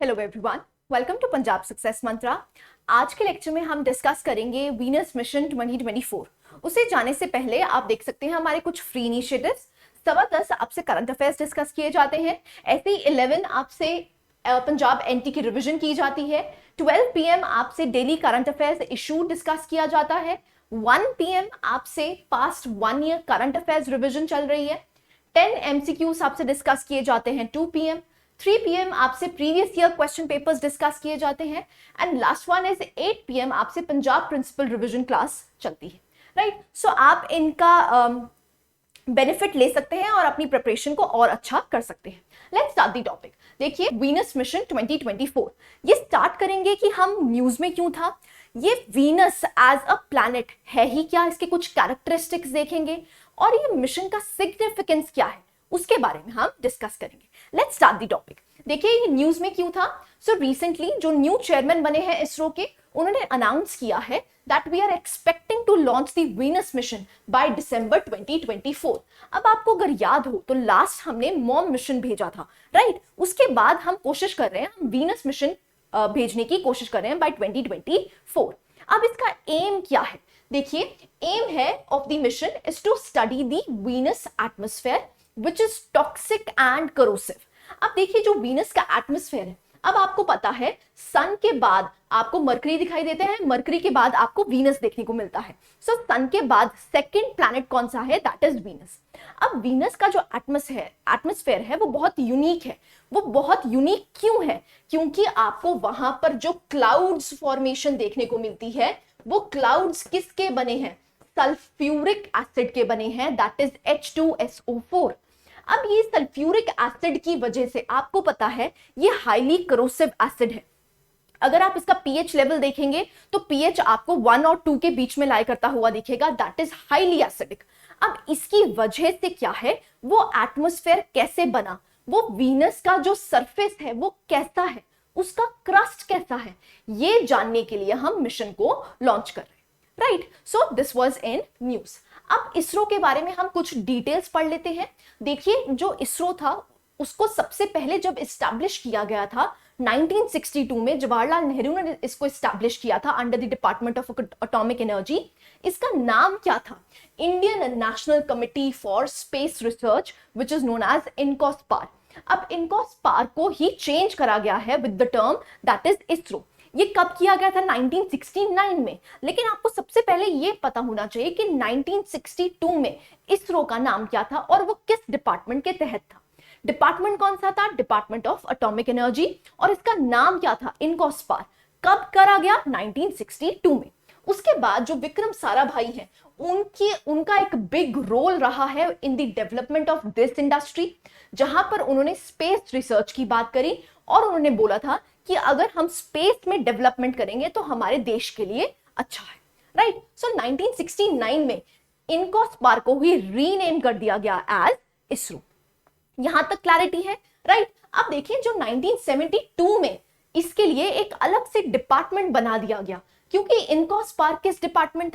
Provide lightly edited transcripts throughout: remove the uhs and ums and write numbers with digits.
Hello everyone, welcome to Punjab success mantra. आज के lecture में हम डिस्कस करेंगे वीनस मिशन 2024। उसे जाने से पहले आप देख सकते हैं हमारे कुछ फ्री इनिशिएटिव्स। 10:15 आपसे करंट अफेयर्स डिस्कस किए जाते हैं। ऐसे ही 11 आपसे पंजाब एनटी की रिवीजन की जाती है। 12 PM आपसे daily current affairs issue discuss किया जाता है। 1 PM आपसे past 1 year current affairs revision चल रही है। 10 MCQs आपसे डिस्कस किए जाते हैं 2 PM। 3 PM आपसे previous year question papers discuss किए जाते हैं। And last one is 8 PM आपसे पंजाब प्रिंसिपल रिवीजन क्लास चलती है। राइट, सो आप इनका बेनिफिट ले सकते हैं और अपनी प्रिपरेशन को और अच्छा कर सकते हैं। Let's start the topic. देखिए, वीनस मिशन 2024 ये स्टार्ट करेंगे कि हम न्यूज में क्यों था, ये वीनस एज अ प्लैनेट है ही क्या, इसके कुछ कैरेक्टरिस्टिक्स देखेंगे और ये मिशन का सिग्निफिकेंस क्या है उसके बारे में हम डिस्कस करेंगे। Let's start the topic. देखिए, ये न्यूज में क्यों था। सो रिसेंटली जो न्यू चेयरमैन बने हैं इसरो के, उन्होंने अनाउंस किया है that we are expecting to launch the Venus mission by December 2024। अब आपको अगर याद हो तो लास्ट हमने मॉम मिशन भेजा था, राइट। उसके बाद हम कोशिश कर रहे हैं, हम वीनस मिशन भेजने की कोशिश कर रहे हैं बाय 2024। अब इसका एम क्या है। देखिए, एम है of the mission is to study the Venus atmosphere which is toxic and corrosive. अब देखिए, जो वीनस का एटमॉस्फेयर है, अब आपको पता है सन के बाद आपको मरकरी दिखाई देते हैं, मरकरी के बाद आपको वीनस देखने को मिलता है। सो सन के बाद सेकंड प्लैनेट कौन सा है, दैट इज वीनस। अब वीनस का जो एटमॉस्फेयर है वो बहुत यूनिक है। वो बहुत यूनिक क्यों है, क्योंकि आपको वहां पर जो क्लाउड्स फॉर्मेशन देखने को मिलती है, वो क्लाउड्स किसके बने हैं, सल्फ्यूरिक एसिड के बने हैं, दैट इज H2SO4। अब ये सल्फ्यूरिक एसिड की वजह से आपको पता है ये हाईली करोसिव एसिड है। अगर आप इसका पीएच लेवल देखेंगे तो पीएच आपको 1 और 2 के बीच में लाई करता हुआ दिखेगा, दैट इज हाईली एसिडिक। अब इसकी वजह से क्या है, वो एटमॉस्फेयर कैसे बना, वो वीनस का जो सरफेस है वो कैसा है, उसका क्रस्ट कैसा है, ये जानने के लिए हम मिशन को लॉन्च कर रहे हैं, right. So this was in news. अब इसरो के बारे में हम कुछ डिटेल्स पढ़ लेते हैं। देखिए, जो इसरो था उसको सबसे पहले जब इस्टेब्लिश किया गया था 1962 में, जवाहरलाल नेहरू ने इसको इस्टेब्लिश किया था under the department of atomic energy. इसका नाम क्या था, Indian National Committee for Space Research which is known as INCOSPAR. अब इनकॉस्पार को ही चेंज करा गया है with the term that is ISRO. ये कब किया गया था, 1969 में। लेकिन आपको सबसे पहले ये पता होना चाहिए कि 1962 में इसरो का नाम क्या था और वो किस डिपार्टमेंट के तहत था। डिपार्टमेंट कौन सा था, डिपार्टमेंट ऑफ एटॉमिक एनर्जी, और इसका नाम क्या था, इनकॉस्पार। कब करा गया, 1962 में। उसके बाद जो विक्रम साराभाई हैं, उनका एक बिग रोल रहा है in the development of this industry, जहां पर उन्होंने स्पेस रिसर्च की बात करी और उन्होंने बोला था कि अगर हम स्पेस में डेवलपमेंट करेंगे तो हमारे देश के लिए अच्छा है, राइट। सो 1969 में इनकॉस्पार को ही रीनेम कर दिया गया एज इसरो। यहां तक क्लैरिटी है, राइट। अब देखिए, जो 1972 में इसके लिए एक अलग से डिपार्टमेंट बना दिया गया, क्योंकि इनकॉस्पार किस डिपार्टमेंट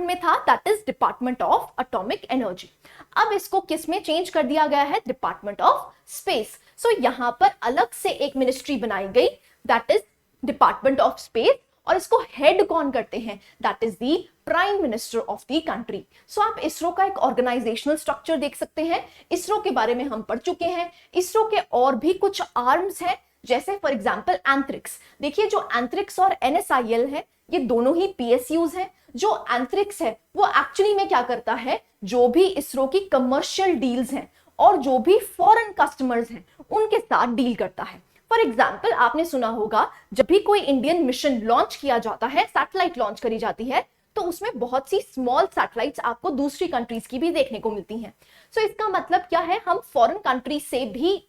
में था, that is department of atomic energy. अब इसको किस में चेंज कर दिया गया है, डिपार्टमेंट ऑफ स्पेस। सो यहां पर अलग से एक मिनिस्ट्री बनाई गई, that is department of space, और इसको हेड कौन करते हैं, that is the prime minister of the country. So आप इसरो का एक ऑर्गेनाइजेशनल स्ट्रक्चर देख सकते हैं। इसरो के बारे में हम पढ़ चुके हैं। इसरो के और भी कुछ आर्म्स हैं, जैसे फॉर एग्जांपल एंथ्रिक्स। देखिए, जो एंथ्रिक्स और NSIL है, ये दोनों ही PSUs हैं। जो एंथ्रिक्स है वो एक्चुअली में क्या करता है, जो भी इसरो की कमर्शियल डील्स हैं और जो भी फॉरेन कस्टमर्स हैं उनके साथ डील करता है। फॉर एग्जाम्पल, आपने सुना होगा जब भी कोई इंडियन मिशन लॉन्च किया जाता है, सैटेलाइट लॉन्च करी जाती है, तो उसमें बहुत सी स्मॉल सैटेलाइट्स आपको दूसरी कंट्रीज की भी देखने को मिलती हैं। सो इसका मतलब क्या है, हम फॉरेन कंट्री से भी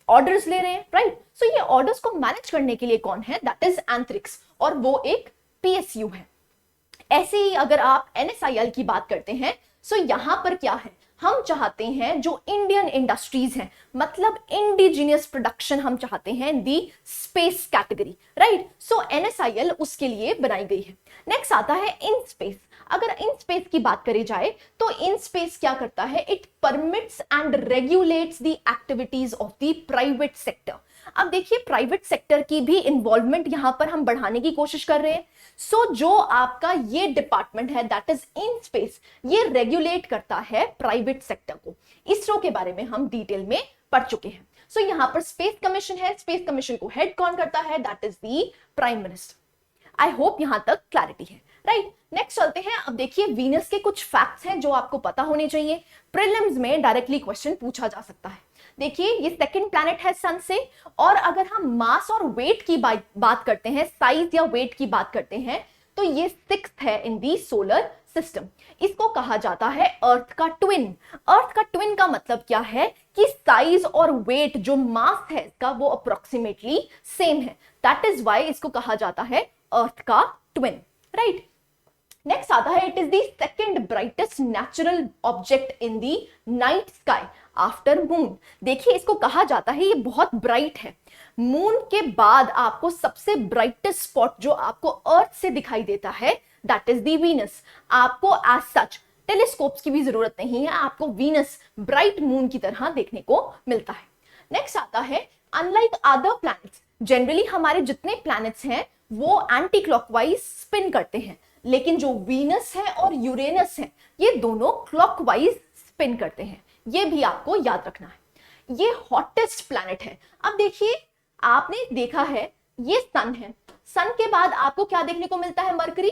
ऑर्डर्स ले रहे हैं, राइट। सो ये ऑर्डर्स को मैनेज करने के लिए कौन है, दैट इज एंथ्रिक्स, और वो एक PSU है। ऐसे ही अगर आप NSIL की बात करते हैं, सो यहां पर क्या है, हम चाहते हैं जो इंडियन इंडस्ट्रीज हैं, मतलब इंडिजिनियस प्रोडक्शन हम चाहते हैं the space category, right. So NSIL उसके लिए बनाई गई है। नेक्स्ट आता है इन स्पेस। अगर इन स्पेस की बात करी जाए तो इन स्पेस क्या करता है, it permits and regulates the activities of the private sector. अब देखिए प्राइवेट सेक्टर की भी इन्वॉल्वमेंट यहां पर हम बढ़ाने की कोशिश कर रहे हैं। जो आपका ये डिपार्टमेंट है दैट इज इन स्पेस, ये रेगुलेट करता है प्राइवेट सेक्टर को। इसरो के बारे में हम डिटेल में पढ़ चुके हैं। यहां पर स्पेस कमीशन है, स्पेस कमीशन को हेड कौन करता है, that is the prime minister. I hope यहां तक क्लैरिटी है, राइट। नेक्स्ट चलते हैं। अब देखिए वीनस के कुछ फैक्ट्स हैं जो आपको पता होने चाहिए, प्रीलिम्स में डायरेक्टली क्वेश्चन पूछा जा सकता है। देखिए ये सेकंड प्लैनेट है सन से, और अगर हम मास और वेट की बात करते हैं, साइज या वेट की बात करते हैं, तो ये सिक्स्थ है इन दी सोलर सिस्टम। इसको कहा जाता है अर्थ का ट्विन। अर्थ का ट्विन का मतलब क्या है कि साइज और वेट, जो मास है इसका, वो अप्रोक्सीमेटली सेम है। दैट इज व्हाई इसको कहा जाता है अर्थ का ट्विन, राइट। नेक्स्ट आता है, it is the second brightest natural object in the night sky after moon. देखिए इसको कहा जाता है ये बहुत ब्राइट है। मून के बाद आपको सबसे ब्राइटेस्ट स्पॉट जो आपको अर्थ से दिखाई देता है दैट इज दी वीनस। आपको एज सच टेलीस्कोप्स की भी जरूरत नहीं है, आपको वीनस ब्राइट मून की तरह देखने को मिलता है। नेक्स्ट आता है, अनलाइक अदर प्लैनेट्स, जनरली हमारे जितने प्लैनेट्स हैं वो एंटी क्लॉकवाइज स्पिन करते हैं, लेकिन जो वीनस है और यूरेनस है ये दोनों क्लॉकवाइज स्पिन करते हैं। ये भी आपको याद रखना है। ये हॉटेस्ट प्लैनेट है। अब देखिए आपने देखा है ये सन है, सन के बाद आपको क्या देखने को मिलता है, मरकरी।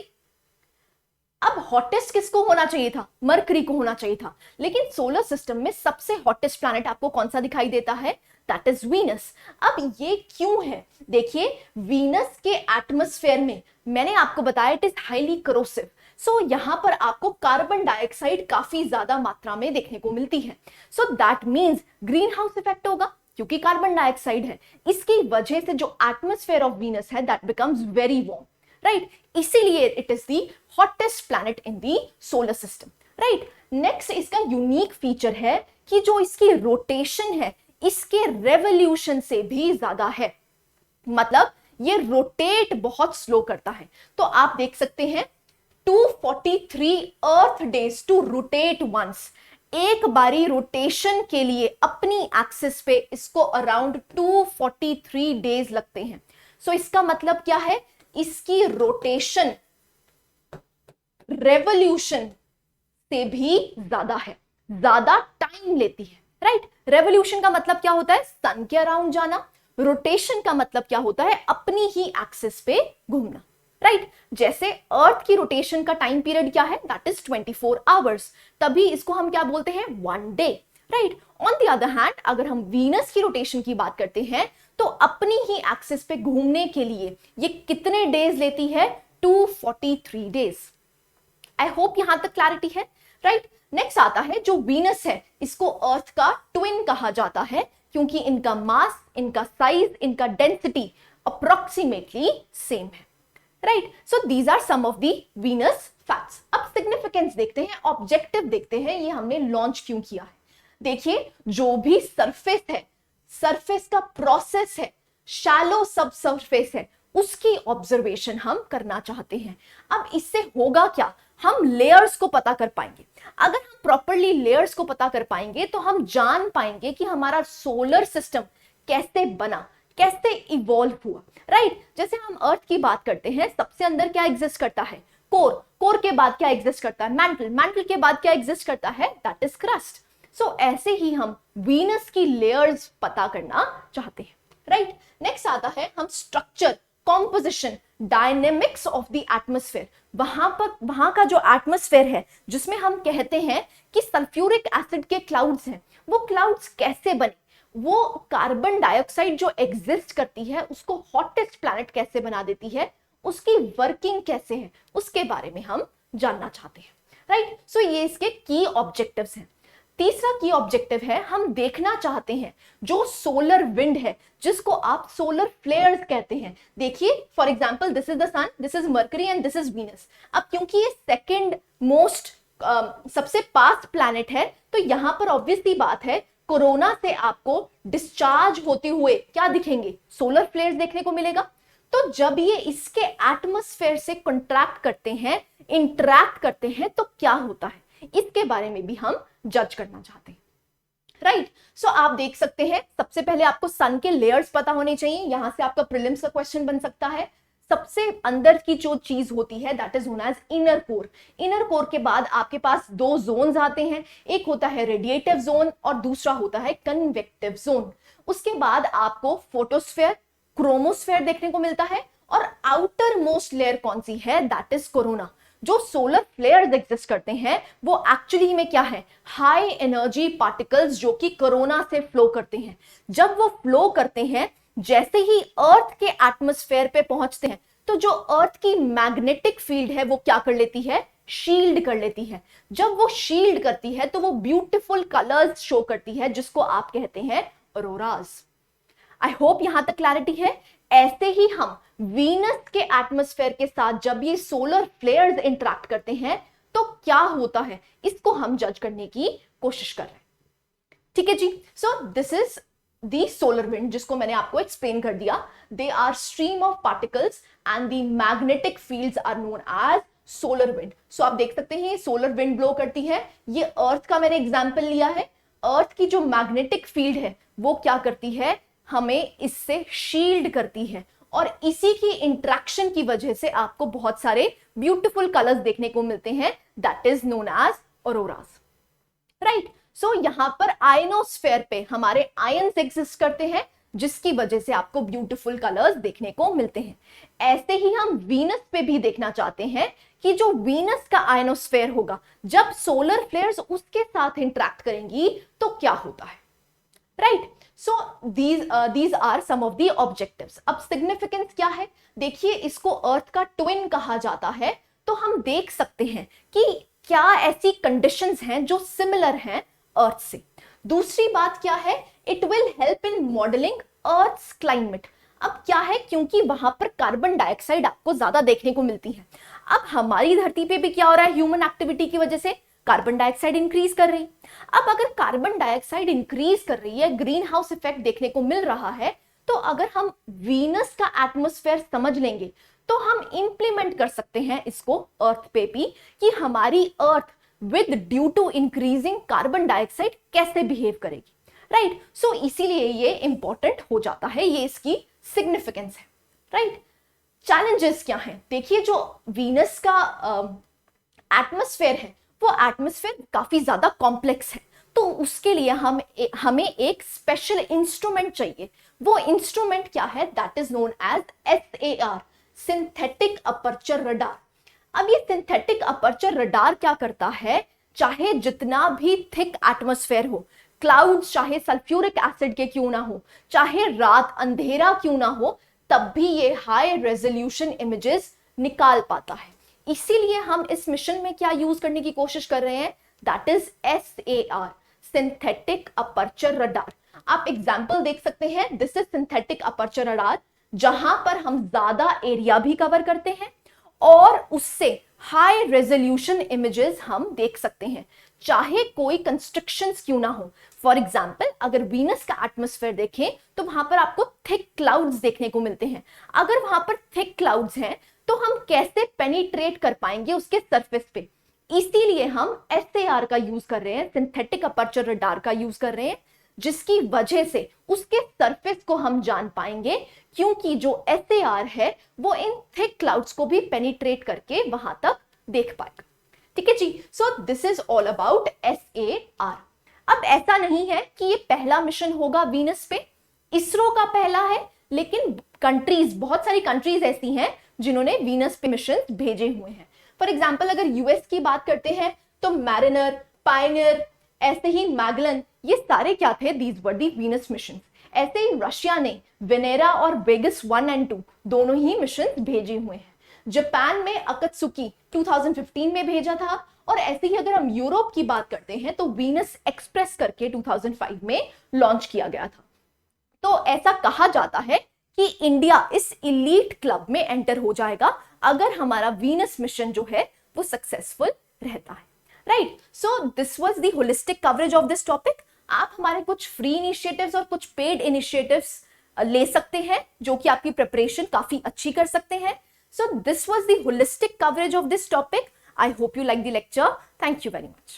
अब हॉटेस्ट किसको होना चाहिए था, मरकरी को होना चाहिए था, लेकिन सोलर सिस्टम में सबसे हॉटेस्ट प्लैनेट आपको कौन सा दिखाई देता है, दैट इज वीनस। अब ये क्यों है, देखिए वीनस के एटमॉस्फेयर में मैंने आपको बताया इट इज हाईली करोसिव। यहां पर आपको कार्बन डाइऑक्साइड काफी ज्यादा मात्रा में देखने को मिलती है। That means greenhouse effect होगा, क्योंकि कार्बन डाइऑक्साइड है, इसकी वजह से जो एटमॉस्फेयर ऑफ वीनस है that becomes very warm, right. इसीलिए it is the hottest planet in the solar system, right. Next इसका यूनिक फीचर है कि जो इसकी रोटेशन है इसके रेवोल्यूशन से भी ज्यादा है, मतलब ये रोटेट बहुत स्लो करता है। तो आप देख सकते हैं 243 अर्थ डेज टू रोटेट वंस। एक बारी रोटेशन के लिए अपनी एक्सिस पे इसको अराउंड 243 डेज लगते हैं। इसका मतलब क्या है, इसकी रोटेशन रेवोल्यूशन से भी ज्यादा है, ज्यादा टाइम लेती है, राइट। रेवोल्यूशन का मतलब क्या होता है, सन के अराउंड जाना। रोटेशन का मतलब क्या होता है, अपनी ही एक्सिस पे घूमना, राइट। जैसे अर्थ की रोटेशन का टाइम पीरियड क्या है, दैट इज 24 आवर्स, तभी इसको हम क्या बोलते हैं, one day, right. On the other hand अगर हम वीनस की रोटेशन की बात करते हैं तो अपनी ही एक्सिस पे घूमने के लिए ये कितने डेज लेती है, 243 डेज। आई होप यहां तक क्लैरिटी है, राइट। नेक्स्ट आता है, जो वीनस है इसको अर्थ का ट्विन कहा जाता है, क्योंकि इनका मास, इनका साइज, इनका डेंसिटी अप्रोक्सीमेटली सेम है, right. These are some of the Venus facts. अब सिग्निफिकेंस देखते हैं, ऑब्जेक्टिव देखते हैं, ये हमने लॉन्च क्यों किया है। देखिए जो भी सरफेस है, सरफेस का प्रोसेस है, शैलो सब सरफेस है, उसकी ऑब्जर्वेशन हम करना चाहते हैं। अब इससे होगा क्या, हम लेयर्स को पता कर पाएंगे। अगर हम प्रॉपरली लेयर्स को पता कर पाएंगे तो हम जान पाएंगे कि हमारा सोलर सिस्टम कैसे बना, कैसे इवॉल्व हुआ, राइट। जैसे हम अर्थ की बात करते हैं, सबसे अंदर क्या एग्जिस्ट करता है, कोर, कोर के बाद क्या एग्जिस्ट करता है, मैंटल, मैंटल के बाद क्या एग्जिस्ट करता है, दैट इज क्रस्ट। ऐसे ही हम वीनस की लेयर्स पता करना चाहते हैं, राइट। नेक्स्ट आता है, हम structure, composition, dynamics of the atmosphere, वहां का जो एटमॉस्फेयर है जिसमें हम कहते हैं कि सल्फ्यूरिक एसिड के क्लाउड्स हैं, वो क्लाउड्स कैसे बने, वो कार्बन डाइऑक्साइड जो एग्जिस्ट करती है उसको हॉटेस्ट प्लैनेट कैसे बना देती है, उसकी वर्किंग कैसे है, उसके बारे में हम जानना चाहते हैं, राइट। ये इसके की ऑब्जेक्टिव्स हैं। तीसरा की ऑब्जेक्टिव है, हम देखना चाहते हैं जो सोलर विंड है, जिसको आप सोलर फ्लेयर्स कहते हैं। देखिए for example this is the sun, this is Mercury and this is Venus. अब क्योंकि ये सेकंड मोस्ट सबसे पास प्लैनेट है, तो यहां पर ऑब्वियसली बात है कोरोना से आपको डिस्चार्ज होते हुए क्या दिखेंगे, सोलर फ्लेयर्स देखने को मिलेगा। तो जब ये इसके एटमॉस्फेयर से कंट्रैक्ट करते हैं, इंटरैक्ट करते हैं, तो क्या होता है, इसके बारे में भी हम जज करना चाहते हैं, राइट। सो आप देख सकते हैं, सबसे पहले आपको सन के लेयर्स पता होने चाहिए, यहां से आपका प्रीलिम्स का क्वेश्चन बन सकता है। सबसे अंदर की जो चीज होती है that is known as inner core. Inner core के बाद आपके पास दो जोन्स आते हैं, एक होता है रेडिएटिव जोन और दूसरा होता है कन्वेक्टिव जोन। उसके बाद आपको फोटोस्फेयर, क्रोमोस्फेयर देखने को मिलता है, और आउटर मोस्ट लेयर कौन सी है, दैट इज कोरोना। जो सोलर फ्लेयर्स एग्जिस्ट करते हैं वो एक्चुअली में क्या है, हाई एनर्जी पार्टिकल्स जो कि कोरोना से फ्लो करते हैं। जब वो फ्लो करते हैं, जैसे ही अर्थ के एटमॉस्फेयर पे पहुंचते हैं, तो जो अर्थ की मैग्नेटिक फील्ड है वो क्या कर लेती है, शील्ड कर लेती है। जब वो शील्ड करती है तो वो ब्यूटीफुल कलर्स शो करती है, जिसको आप कहते हैं ऑरोराज। आई होप यहां तक क्लैरिटी है। ऐसे ही हम वीनस के एटमॉस्फेयर के साथ जब ये सोलर फ्लेयर्स इंटरैक्ट करते हैं तो क्या होता है, इसको हम जज करने की कोशिश कर रहे हैं। ठीक है जी। So this is the solar wind, जिसको मैंने आपको एक्सप्लेन कर दिया। They are stream of particles and the magnetic fields are known as solar wind. So आप देख सकते हैं ये सोलर विंड ब्लो करती है। ये अर्थ का मैंने एग्जाम्पल लिया है। अर्थ की जो मैग्नेटिक फील्ड है वो क्या करती है, हमें इससे शील्ड करती है, और इसी की इंट्रैक्शन की वजह से आपको बहुत सारे ब्यूटीफुल कलर्स देखने को मिलते हैं, that is known as auroras. Right. So यहां पर आयनोस्फेयर पे हमारे आयंस एग्जिस्ट करते हैं, जिसकी वजह से आपको ब्यूटीफुल कलर्स देखने को मिलते हैं। ऐसे ही हम वीनस पे भी देखना चाहते हैं कि जो वीनस का आयनोस्फेयर होगा, जब सोलर फ्लेयर्स उसके साथ इंटरैक्ट करेंगी तो क्या होता है। Right. So these are some of the objectives। अब सिग्निफिकेंस क्या है, देखिए इसको अर्थ का ट्विन कहा जाता है, तो हम देख सकते हैं कि क्या ऐसी कंडीशंस हैं जो सिमिलर हैं अर्थ से। दूसरी बात क्या है, it will help in modelling earth's climate. अब क्या है, क्योंकि वहां पर कार्बन डाइऑक्साइड आपको ज्यादा देखने को मिलती है। अब हमारी धरती पे भी क्या हो रहा है, ह्यूमन एक्टिविटी की वजह से कार्बन डाइऑक्साइड इंक्रीज कर रही। अब अगर कार्बन डाइऑक्साइड इंक्रीज कर रही है, ग्रीन हाउस इफेक्ट देखने को मिल रहा है, तो अगर हम वीनस का एटमॉस्फेयर समझ लेंगे तो हम इंप्लीमेंट कर सकते हैं इसको अर्थ पे भी, कि हमारी earth with due to increasing carbon dioxide कैसे बिहेव करेगी। राइट। सो इसीलिए ये इंपॉर्टेंट हो जाता है, ये इसकी सिग्निफिकेंस है। राइट। चैलेंजेस क्या हैं, देखिए जो वीनस का एटमॉस्फेयर है वो एटमॉस्फेयर काफी ज्यादा कॉम्प्लेक्स है, तो उसके लिए हमें एक स्पेशल इंस्ट्रूमेंट चाहिए। वो इंस्ट्रूमेंट क्या है, that is known as SAR, synthetic aperture radar. अब ये सिंथेटिक अपर्चर रडार क्या करता है, चाहे जितना भी थिक एटमॉस्फेयर हो, क्लाउड्स चाहे सल्फ्यूरिक एसिड के क्यों ना हो, चाहे रात अंधेरा क्यों ना हो, तब भी ये हाई रेजोल्यूशन इमेजेस निकाल पाता है। इसीलिए हम इस मिशन में क्या यूज करने की कोशिश कर रहे हैं, that is SAR, synthetic aperture radar. आप एग्जाम्पल देख सकते हैं, this is synthetic aperture radar, जहां पर हम ज्यादा एरिया भी कवर करते हैं और उससे हाई रेजोल्यूशन इमेजेस हम देख सकते हैं, चाहे कोई कंस्ट्रक्शंस क्यों ना हो। फॉर एग्जाम्पल अगर वीनस का एटमॉस्फेयर देखें तो वहां पर आपको थिक क्लाउड्स देखने को मिलते हैं। अगर वहां पर थिक क्लाउड्स हैं तो हम कैसे पेनिट्रेट कर पाएंगे उसके सरफेस पे, इसीलिए हम SAR का यूज कर रहे हैं, सिंथेटिक अपर्चर रडार का यूज कर रहे हैं, जिसकी वजह से उसके सरफेस को हम जान पाएंगे, क्योंकि जो SAR है वो इन थिक क्लाउड्स को भी पेनिट्रेट करके वहां तक देख पाएगा। ठीक है जी। So this is all about SAR। अब ऐसा नहीं है कि ये पहला मिशन होगा वीनस पे, इसरो का पहला है, लेकिन कंट्रीज, बहुत सारी कंट्रीज ऐसी हैं जिन्होंने वीनस पे मिशन भेजे हुए हैं। फॉर एग्जाम्पल अगर यूएस की बात करते हैं तो मैरिनर, पायनियर, ऐसे ही मैगलन, ये सारे क्या थे, these were the Venus mission. ऐसे ही रशिया ने वेनेरा और वेगस 1 और 2 दोनों ही मिशन भेजे हुए हैं। जापान में अकत्सुकी 2015 में भेजा था, और ऐसे ही अगर हम यूरोप की बात करते हैं तो वीनस एक्सप्रेस करके 2005 में लॉन्च किया गया था। तो ऐसा कहा जाता है कि इंडिया इस इलीट क्लब में एंटर हो जाएगा अगर हमारा वीनस मिशन जो है वो सक्सेसफुल रहता है। Right. So this was the holistic coverage of this topic. आप हमारे कुछ फ्री इनिशिएटिव्स और कुछ पेड इनिशिएटिव्स ले सकते हैं जो कि आपकी प्रिपरेशन काफी अच्छी कर सकते हैं। So this was the holistic coverage of this topic. I hope you like the lecture. Thank you very much.